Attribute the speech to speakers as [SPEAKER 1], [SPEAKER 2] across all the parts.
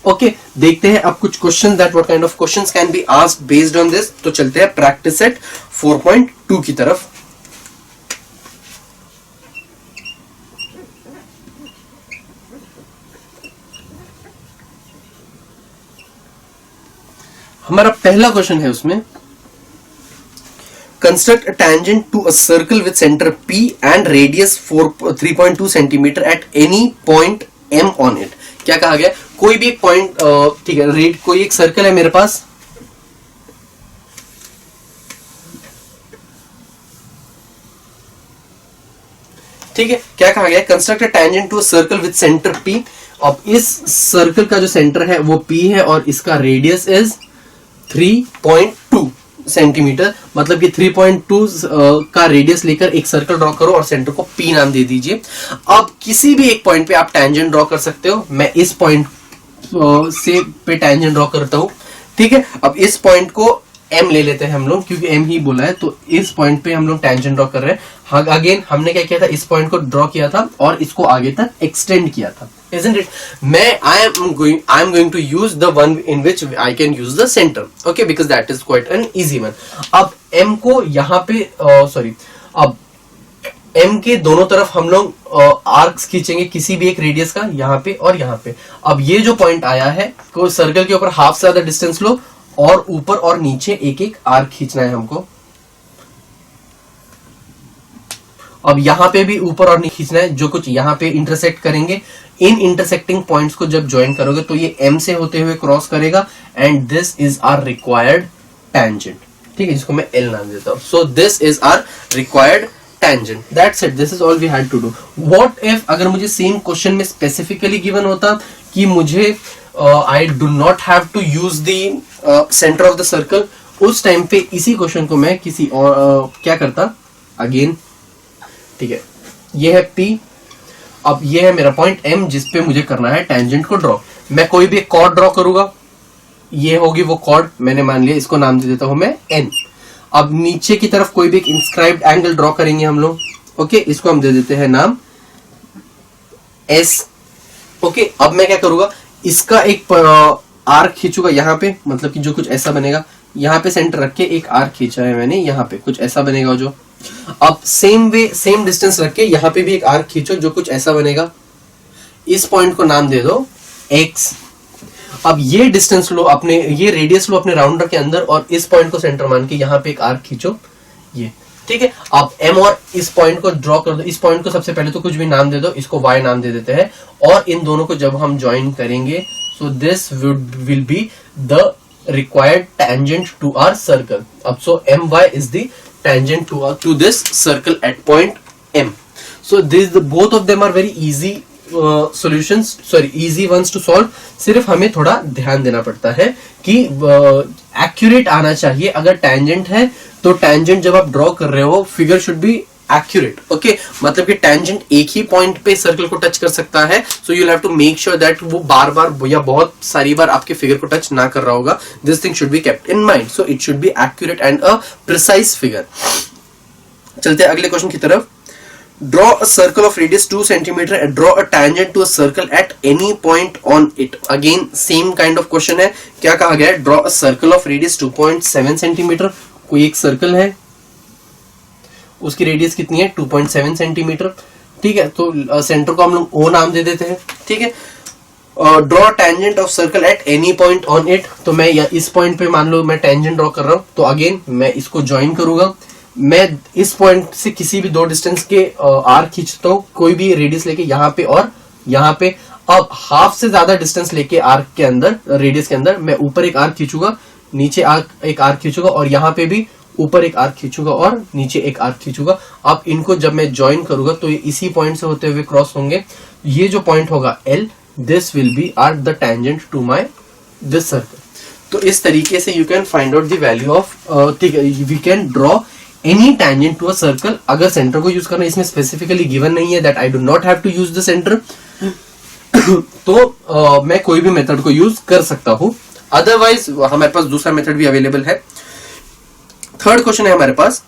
[SPEAKER 1] Okay देखते हैं अब कुछ question that what kind of questions can be asked based on this. तो चलते हैं प्रैक्टिस सेट 4.2 की तरफ। हमारा पहला क्वेश्चन है उसमें, construct a tangent to a circle with centre P and radius 3.2 centimetre at any point M on it. क्या कहा गया, कोई भी एक पॉइंट, ठीक है, कोई एक सर्कल है मेरे पास, ठीक है। क्या कहा गया, construct a tangent to a circle with centre P। अब इस सर्कल का जो सेंटर है वो P है और इसका रेडियस इज 3.2 सेंटीमीटर। मतलब कि 3.2 का रेडियस लेकर एक सर्कल ड्रॉ करो और सेंटर को P नाम दे दीजिए। अब किसी भी एक पॉइंट पे आप टेंजेंट ड्रॉ कर सकते हो। मैं इस पॉइंट से पे टेंजेंट ड्रॉ करता हूं, ठीक है। अब इस पॉइंट को M ले लेते हैं हम लोग, क्योंकि M ही बोला है, तो इस पॉइंट पे हम लोग टेंजेंट ड्रॉ कर रहे हैं। अगेन हमने क्या किया था, इस पॉइंट को ड्रॉ किया था और इसको आगे तक एक्सटेंड किया था, isn't it? I am going to use the one in which I can use the center, okay, because that is quite an easy one. अब M को यहाँ पे अब M के दोनों तरफ हम लोग आर्क्स खींचेंगे किसी भी एक रेडियस का, यहाँ पे और यहाँ पे। अब ये जो पॉइंट आया है, को सर्कल के ऊपर हाफ से ज्यादा डिस्टेंस लो और ऊपर और नीचे एक एक आर्क खींचना है हमको। अब यहाँ पे भी ऊपर और नीचे खींचना है, जो कुछ यहाँ पे इंटरसेक्ट करेंगे। इन इंटरसेक्टिंग पॉइंट्स को जब ज्वाइन करोगे तो ये M से होते हुए क्रॉस करेगा and this is our required tangent, ठीक है, जिसको मैं L नाम देता हूं। So this is our required tangent, that's it, this is all we had to do. What if अगर मुझे सेम क्वेश्चन में स्पेसिफिकली गिवन होता कि मुझे I do not have to use the center of the circle, उस time पे इसी question को मैं किसी और क्या करता, अगेन, ठीक है, ये है P, अब ये है मेरा पॉइंट M जिस पे मुझे करना है टेंजेंट को ड्रॉ। मैं कोई भी एक कॉर्ड ड्रॉ करूंगा, ये होगी वो कॉर्ड, मैंने मान लिया, इसको नाम दे देता हूं मैं N। अब नीचे की तरफ कोई भी एक इंस्क्राइब्ड एंगल ड्रॉ करेंगे हम लोग, ओके, इसको हम दे देते हैं नाम S, ओके। अब मैं क्या करूंगा, इसका एक आर्क खींचूंगा यहाँ पे, मतलब कि जो कुछ ऐसा बनेगा, यहाँ पे सेंटर रख के एक आर्क खींचा है मैंने, यहाँ पे कुछ ऐसा बनेगा जो। अब सेम डिस्टेंस रख के यहाँ पे भी एक आर्क खींचो, जो कुछ ऐसा बनेगा। इस पॉइंट को नाम दे दो X। अब ये डिस्टेंस लो अपने, ये रेडियस लो अपने राउंडर के अंदर और इस पॉइंट को सेंटर मान के यहाँ पे एक आर्क खींचो, ये, ठीक है। अब M और इस पॉइंट को ड्रॉ कर दो। इस पॉइंट को सबसे पहले तो कुछ भी नाम दे दो, इसको Y नाम दे देते हैं, और इन दोनों को जब हम ज्वाइन करेंगे, so this will be the required tangent to our circle. अब so MY is the tangent to this circle at point M। So this both of them are very easy solutions, sorry easy ones to solve. सिर्फ हमें थोड़ा ध्यान देना पड़ता है कि accurate आना चाहिए। अगर टेंजेंट है तो टेंजेंट जब आप ड्रॉ कर रहे हो, figure should be accurate, okay. मतलब कि टेंजेंट एक ही पॉइंट पे सर्कल को टच कर सकता है, so you have to make sure that वो बार बार या बहुत सारी बार आपके फिगर को टच ना कर रहा होगा। This thing should be kept in mind, so it should be accurate and a precise figure. चलते हैं अगले क्वेश्चन की तरफ। Draw a circle of radius 2 centimeter and draw a tangent to a circle at any point on it. Again, same kind of question है। क्या कहा गया है? Draw a circle of radius 2.7 centimeter. कोई एक सर्कल है, उसकी रेडियस कितनी है? 2.7 सेंटीमीटर, ठीक है। तो सेंटर को हम लोग O नाम दे देते हैं, ठीक है। Draw tangent of circle at any point on it. तो मैं इस पॉइंट पे मान लो मैं टेंजेंट ड्रॉ कर रहा हूं, तो अगेन मैं इसको ज्वाइन करूंगा। मैं इस पॉइंट से किसी भी दो डिस्टेंस के आर्क खींचता हूं, कोई भी रेडियस लेके, यहाँ पे और यहाँ पे। अब हाफ से ज्यादा डिस्टेंस लेके आर्क के अंदर, रेडियस के अंदर, मैं ऊपर एक आर्क खींचूंगा, नीचे एक आर्क खींचूंगा, और यहाँ पे भी ऊपर एक आर्क खींचूंगा और नीचे एक आर्क खींचूंगा। अब इनको जब मैं ज्वाइन करूंगा तो ये इसी पॉइंट से होते हुए क्रॉस होंगे। ये जो पॉइंट होगा L, this will be our the tangent to my this circle. तो इस तरीके से you can find out the value of, ठीक है, we can draw any tangent to a circle. अगर सेंटर को यूज करना इसमें स्पेसिफिकली गिवन नहीं है that I do not have to use the centre, तो मैं कोई भी मेथड को यूज कर सकता हूं। अदरवाइज हमारे पास दूसरा मेथड भी अवेलेबल है। थर्ड क्वेश्चन है हमारे पास,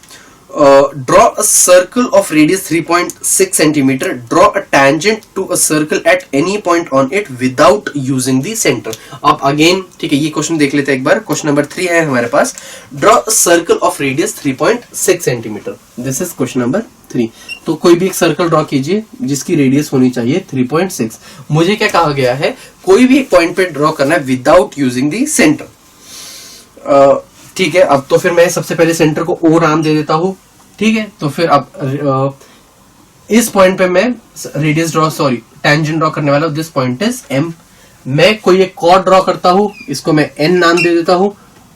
[SPEAKER 1] draw a circle of radius 3.6 centimetre, draw a tangent to a circle at any point on it without using the centre. अब अगेन ठीक है, ये क्वेश्चन देख लेते हैं एक बार। क्वेश्चन नंबर 3 है हमारे पास, draw a circle of radius 3.6 centimetre. This is question number 3। तो कोई भी एक सर्कल ड्रॉ कीजिए जिसकी रेडियस होनी चाहिए 3.6। मुझे क्या कहा गया है, कोई भी एक पॉइंट पे ड्रॉ करना है विदाउट यूजिंग द सेंटर। ठीक है, अब तो फिर मैं सबसे पहले सेंटर को ओ नाम दे देता हूं। ठीक है, तो फिर अब इस पॉइंट पे मैं रेडियस टेंजेंट ड्रॉ करने वाला हूं। This point is M. मैं कोई एक कॉर्ड ड्रॉ करता हूं, इसको मैं एन नाम दे देता हूं,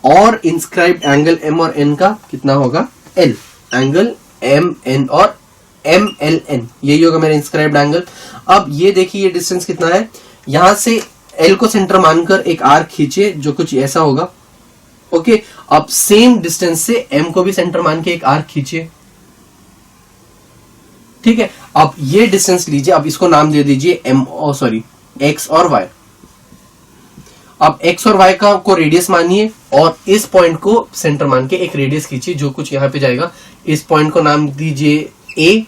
[SPEAKER 1] और इंस्क्राइब्ड एंगल एम और एन का कितना होगा, एल। एंगल एम एन और एम एल एन, यही होगा मेरा इंस्क्राइब्ड एंगल। अब ये देखिए ये डिस्टेंस कितना है, यहां से एल को सेंटर मानकर एक आर्क खींचे जो कुछ ऐसा होगा। ओके, अब सेम डिस्टेंस से एम को भी सेंटर मान के एक आर्क खींचिए। ठीक है, अब ये डिस्टेंस लीजिए, अब इसको नाम दे दीजिए एक्स और वाई। अब एक्स और वाई का को रेडियस मानिए और इस पॉइंट को सेंटर मान के एक रेडियस खींचिए जो कुछ यहां पे जाएगा। इस पॉइंट को नाम दीजिए ए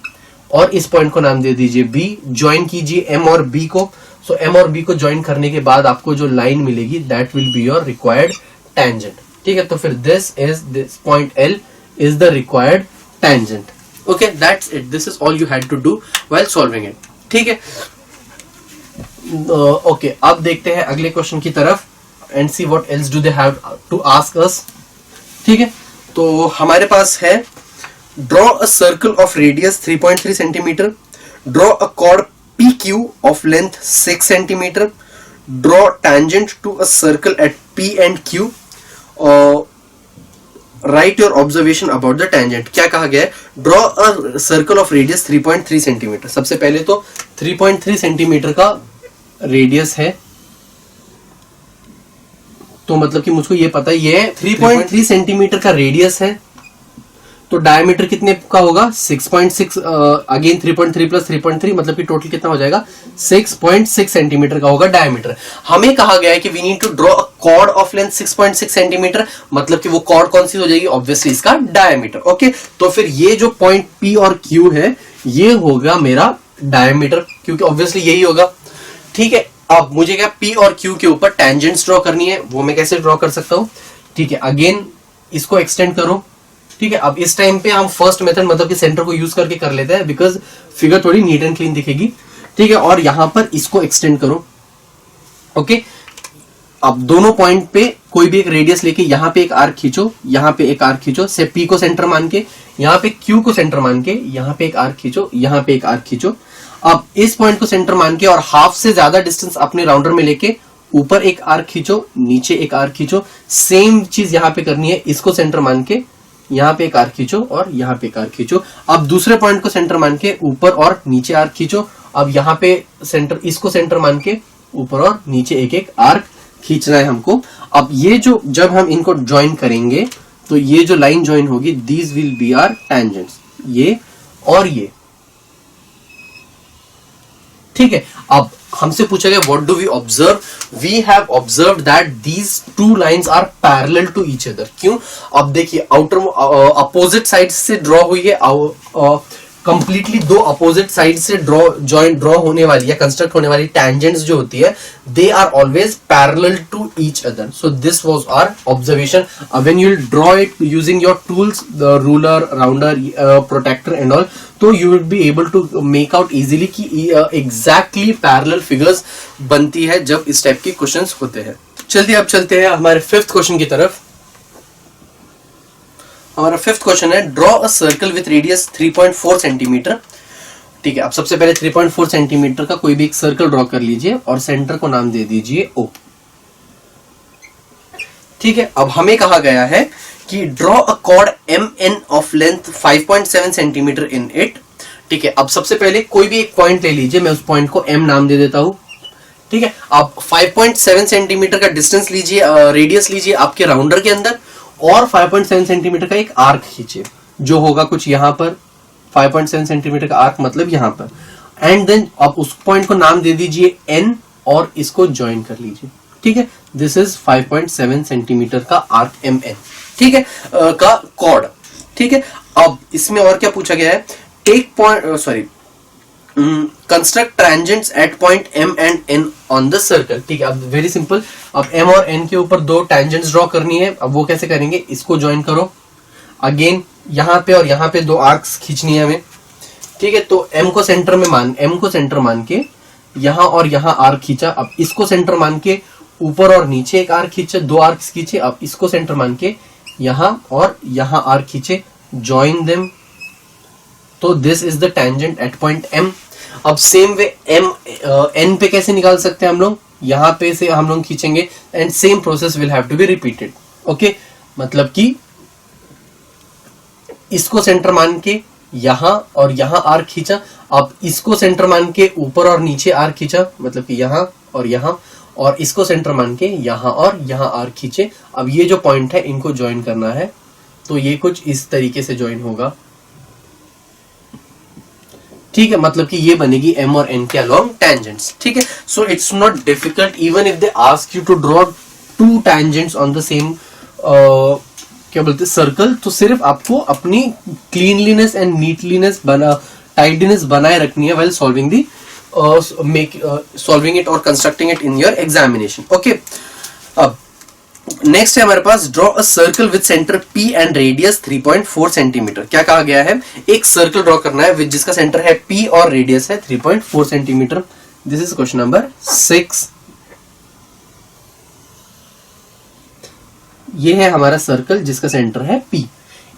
[SPEAKER 1] और इस पॉइंट को नाम दे दीजिए बी। ज्वाइन कीजिए एम और बी को। सो एम और बी को ज्वाइन करने के बाद आपको जो लाइन मिलेगी that will be your required tangent. ठीक है, तो फिर this point L is the required tangent. Okay, that's it. This is all you had to do while solving it. ठीक है, ओके, अब देखते हैं अगले क्वेश्चन की तरफ and see what else do they have to ask us. ठीक है, तो हमारे पास है, draw a circle of radius 3.3 centimetre, draw a chord P Q of length 6 centimetre, draw tangent to a circle at P and Q, write your observation about the tangent. क्या कहा गया है, draw a circle of radius 3.3 centimetre. सबसे पहले तो 3.3 centimetre का radius है, तो मतलब कि मुझको ये पता है ये 3.3 सेंटीमीटर का रेडियस है, तो डायमीटर कितने का होगा, 6.6। अगेन 3.3 प्लस 3.3 मतलब कि टोटल कितना हो जाएगा, 6.6 सेंटीमीटर का होगा डायमीटर। हमें कहा गया है कि we need to draw a chord of length 6.6 centimetre, मतलब कि वो कॉर्ड कौन सी हो जाएगी, ऑब्वियसली इसका डायमीटर। ओके, तो फिर ये जो पॉइंट पी और क्यू है ये होगा मेरा डायमीटर, क्योंकि ऑब्वियसली यही होगा। ठीक है, अब मुझे क्या पी और क्यू के ऊपर टेंजेंट्स ड्रॉ करनी है, वो मैं कैसे ड्रॉ कर सकता हूं। ठीक है, अगेन इसको एक्सटेंड करो। ठीक है, अब इस टाइम पे हम फर्स्ट मेथड मतलब कि सेंटर को यूज करके कर लेते हैं, बिकॉज फिगर थोड़ी नीट एंड क्लीन दिखेगी। ठीक है, और यहां पर इसको एक्सटेंड करो। ओके, अब दोनों पॉइंट पे कोई भी एक रेडियस लेके यहां पे एक आर्क खींचो, यहां पे एक आर्क खींचो, से पी को सेंटर मान के, यहां पे क्यू को सेंटर मान के यहां पे एक आर्क खींचो, यहां पे एक आर्क खींचो। अब इस पॉइंट को सेंटर मान के और हाफ से ज्यादा डिस्टेंस अपने राउंडर में लेके ऊपर एक आर्क खींचो, नीचे एक आर्क खींचो। सेम चीज यहां पे करनी है, इसको सेंटर मान के यहां पे एक आर्क खींचो और यहां पे एक आर्क खींचो। अब दूसरे पॉइंट को सेंटर मान के ऊपर और नीचे आर्क खींचो। अब यहां पे सेंटर, इसको सेंटर मान के ऊपर और नीचे एक एक आर्क खींचना है हमको। अब ये जो जब हम इनको ज्वाइन करेंगे तो ये जो लाइन ज्वाइन होगी, these will be our tangents, ये और ये। ठीक है, अब हमसे पूछा गया what do we observe, we have observed that these two lines are parallel to each other. क्यों, अब देखिए आउटर अपोजिट साइड से ड्रॉ हुई है, कंप्लीटली दो अपोजिट साइड से ड्रॉ होने वाली या कंस्ट्रक्ट होने वाली टेंजेंट्स जो होती है, they are always parallel to each other. So this was our observation. When you will draw it using your tools, the ruler, rounder, protractor and all, तो you will be able to make out easily कि exactly parallel figures बनती है जब इस type के questions होते हैं। चलिए अब चलते हैं हमारे फिफ्थ क्वेश्चन की तरफ। हमारा फिफ्थ क्वेश्चन है, draw a circle with radius 3.4 centimetre. ठीक है, अब सबसे पहले 3.4 सेंटीमीटर का कोई भी एक सर्कल ड्रॉ कर लीजिए और सेंटर को नाम दे दीजिए O। ठीक है, अब हमें कहा गया है कि draw a cord MN of length 5.7 centimetre in it. ठीक है, अब सबसे पहले कोई भी एक पॉइंट ले लीजिए, मैं उस पॉइंट को M नाम दे देता हूं। ठीक है, अब 5.7 सेंटीमीटर का डिस्टेंस लीजिए, रेडियस लीजिए आपके राउंडर के अंदर, और 5.7 सेंटीमीटर का एक आर्क खींचिए जो होगा कुछ यहां पर। 5.7 सेंटीमीटर का आर्क मतलब यहां पर, एंड देन आप उस पॉइंट को नाम दे दीजिए N और इसको ज्वाइन कर लीजिए। ठीक है, दिस इज 5.7 सेंटीमीटर का आर्क MN। ठीक है, का कॉर्ड। ठीक है, अब इसमें और क्या पूछा गया है, take point construct tangents at point M and N on the circle. ठीक है, अब वेरी सिंपल, अब M और N के ऊपर दो टैंजेंट्स ड्रॉ करनी है। अब वो कैसे करेंगे, इसको ज्वाइन करो, अगेन यहाँ पे और यहाँ पे दो आर्क्स खींचनी है हमें। ठीक है, तो M को सेंटर मान के यहाँ और यहाँ आर्क खींचा। अब इसको सेंटर मान के ऊपर और नीचे एक आर्क खींचे, दो आर्क्स खींचे। अब इसको सेंटर मान के यहाँ और यहाँ आर्क खींचे, ज्वाइन देम, तो this is the tangent at point M। अब सेम वे N पे कैसे निकाल सकते हैं हम लोग, यहाँ पे से हम लोग खींचेंगे and same process will have to be repeated. Okay, मतलब कि इसको सेंटर मान के यहाँ और यहाँ आर्क खींचा। अब इसको सेंटर मान के ऊपर और नीचे आर्क खींचा, मतलब कि यहाँ और यहाँ, और इसको सेंटर मान के यहाँ और यहाँ आर्क खींचे। अब ये जो पॉइंट है इनको ज्वाइन करना है, तो ये कुछ इस तरीके से ज्वाइन होगा। ठीक है, मतलब कि ये बनेगी M और N के अलोंग टेंजेंट्स। ठीक है, so it's not difficult even if they ask you to draw two tangents on the same क्या बोलते हैं सर्कल, तो सिर्फ आपको अपनी क्लीनलीनेस एंड नीटलीनेस टाइडीनेस बनाए रखनी है while solving the solving it और constructing it in your examination. Okay, अब नेक्स्ट है हमारे पास draw a circle with centre P and radius 3.4 centimetre. क्या कहा गया है, एक सर्कल ड्रॉ करना है विद जिसका सेंटर है P और रेडियस है 3.4 centimetre. This is question number 6। ये है हमारा सर्कल जिसका सेंटर है P,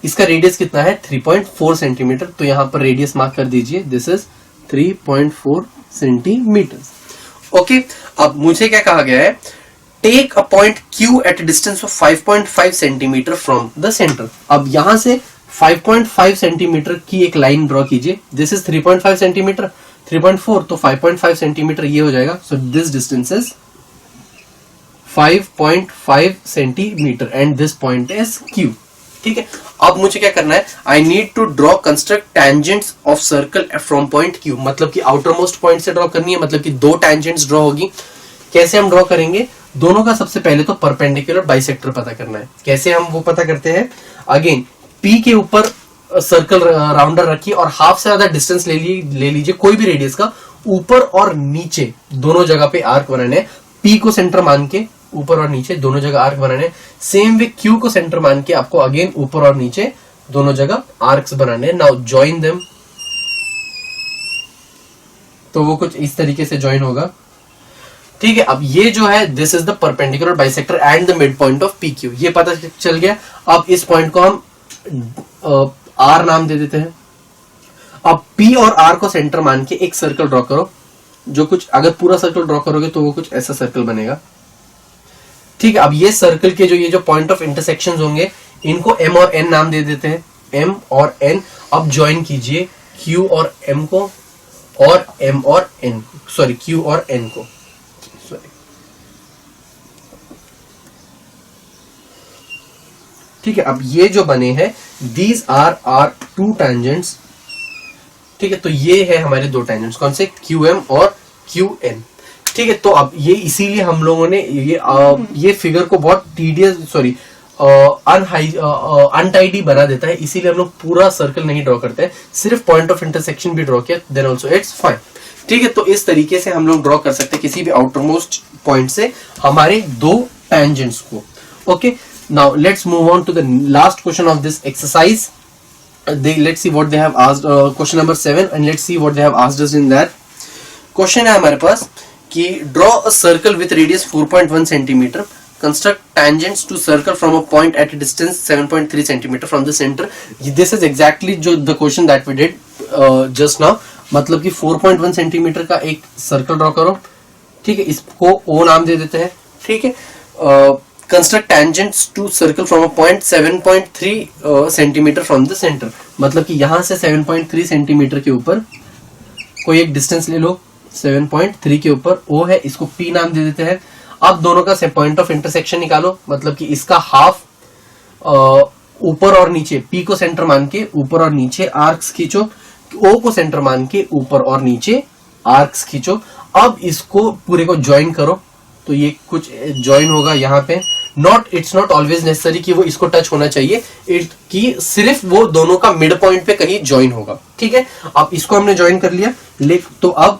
[SPEAKER 1] इसका रेडियस कितना है 3.4 सेंटीमीटर, तो यहां पर रेडियस मार्क कर दीजिए, दिस इज 3.4 सेंटीमीटर। ओके, अब मुझे क्या कहा गया है, take a point Q at distance of 5.5 centimetre from the centre. अब यहां से 5.5 सेंटीमीटर की एक लाइन ड्रॉ कीजिए, दिस इज 3.5 सेंटीमीटर, 3.4 तो 5.5 सेंटीमीटर ये हो जाएगा, so this distance is 5.5 centimetre and this point is Q। ठीक है, अब मुझे क्या करना है, I need to draw construct tangents of circle from point Q, मतलब कि आउटर मोस्ट पॉइंट से ड्रॉ करनी है, मतलब कि दो टैंजेंट्स ड्रॉ होगी। कैसे हम ड्रॉ करेंगे, दोनों का सबसे पहले तो परपेंडिकुलर बाइसेक्टर पता करना है। कैसे हम वो पता करते हैं, अगेन P के ऊपर सर्कल राउंडर रखिए और हाफ से ज्यादा डिस्टेंस ले लीजिए कोई भी रेडियस का, ऊपर और नीचे दोनों जगह पे आर्क बनाने, P को सेंटर मान के ऊपर और नीचे दोनों जगह आर्क बनाने। सेम वे Q को सेंटर मान के आपको अगेन ऊपर और नीचे दोनों जगह आर्क्स बनाने। नाउ ज्वाइन देम, तो वो कुछ इस तरीके से ज्वाइन होगा। ठीक है, अब ये जो है this is the perpendicular bisector and the mid point of PQ, ये पता चल गया। अब इस पॉइंट को हम R नाम दे देते हैं। अब P और R को सेंटर मान के एक सर्कल ड्रॉ करो, जो कुछ अगर पूरा सर्कल ड्रॉ करोगे तो वो कुछ ऐसा सर्कल बनेगा। ठीक है, अब ये सर्कल के ये जो पॉइंट ऑफ इंटरसेक्शन होंगे इनको M और N नाम दे देते हैं, M और N। अब ज्वाइन कीजिए Q और M को और M और N, सॉरी Q और N को, ठीक है। अब ये जो बने हैं दीज आर टू टेंजेंट्स। ठीक है, तो ये है हमारे दो टेंजेंट्स, कौन से, QM और QN। ठीक है, तो अब ये इसीलिए हम लोगों ने ये फिगर को बहुत अनटाइडी बना देता है, इसीलिए हम लोग पूरा सर्कल नहीं ड्रॉ करते हैं, सिर्फ पॉइंट ऑफ इंटरसेक्शन भी ड्रॉ किया, देन ऑल्सो इट्स फाइन। ठीक है, तो इस तरीके से हम लोग ड्रॉ कर सकते हैं किसी भी आउटर मोस्ट पॉइंट से हमारे दो टेंजेंट्स को। Okay, now let's move on to the last question of this exercise. Let's see what they have asked, question number 7, and let's see what they have asked us in that question है हमारे पास कि draw a circle with radius 4.1 centimeter, construct tangents to circle from a point at a distance 7.3 centimeter from the center। This is exactly जो the question that we did just now, मतलब कि 4.1 centimetre का एक circle draw करो। ठीक है, इसको O नाम दे देते हैं। ठीक है, construct tangents to circle from a point 7.3 centimetre from the centre, मतलब कि यहां से 7.3 सेंटीमीटर के ऊपर कोई एक डिस्टेंस ले लो, 7.3 के ऊपर O है, इसको P नाम दे देते हैं। अब दोनों का पॉइंट ऑफ इंटरसेक्शन निकालो, मतलब कि इसका हाफ ऊपर और नीचे, P को सेंटर मान के ऊपर और नीचे आर्क्स खींचो, O को सेंटर मान के ऊपर और नीचे आर्क्स खींचो। अब इसको पूरे को ज्वाइन करो, तो ये कुछ ज्वाइन होगा यहाँ पे। इट्स नॉट ऑलवेज नेसेसरी कि वो इसको टच होना चाहिए, कि सिर्फ वो दोनों का मिड पॉइंट पे कहीं ज्वाइन होगा। ठीक है, अब इसको हमने ज्वाइन कर लिया, तो अब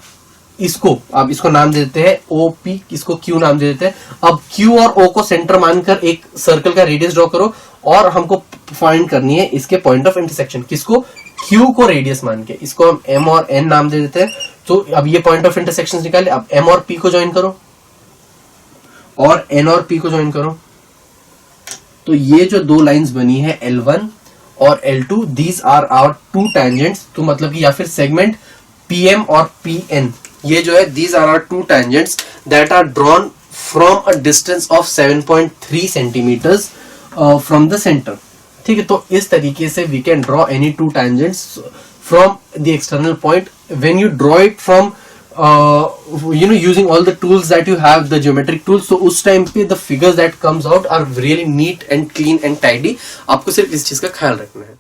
[SPEAKER 1] इसको नाम दे देते हैं OP, इसको Q नाम दे देते हैं। अब Q और O को सेंटर मानकर एक सर्कल का रेडियस ड्रॉ करो, और हमको फाइंड करनी है इसके पॉइंट ऑफ इंटरसेक्शन। किसको? Q को रेडियस मान के, इसको हम M और N नाम दे देते हैं। तो अब ये पॉइंट ऑफ इंटरसेक्शन निकाले, अब M और P को ज्वाइन करो और N और P को ज्वाइन करो। तो ये जो दो लाइंस बनी है L1 और L2, these are our two tangents. तो मतलब कि या फिर सेगमेंट PM और PN, ये जो है these are our two tangents that are drawn from a distance of 7.3 centimetres from the centre. ठीक है, तो इस तरीके से we can draw any two tangents from the external point when you draw it from using all the tools that you have, the geometric tools. So उस time पे the figures that comes out are really neat and clean and tidy. आपको सिर्फ इस चीज का ख्याल रखना है।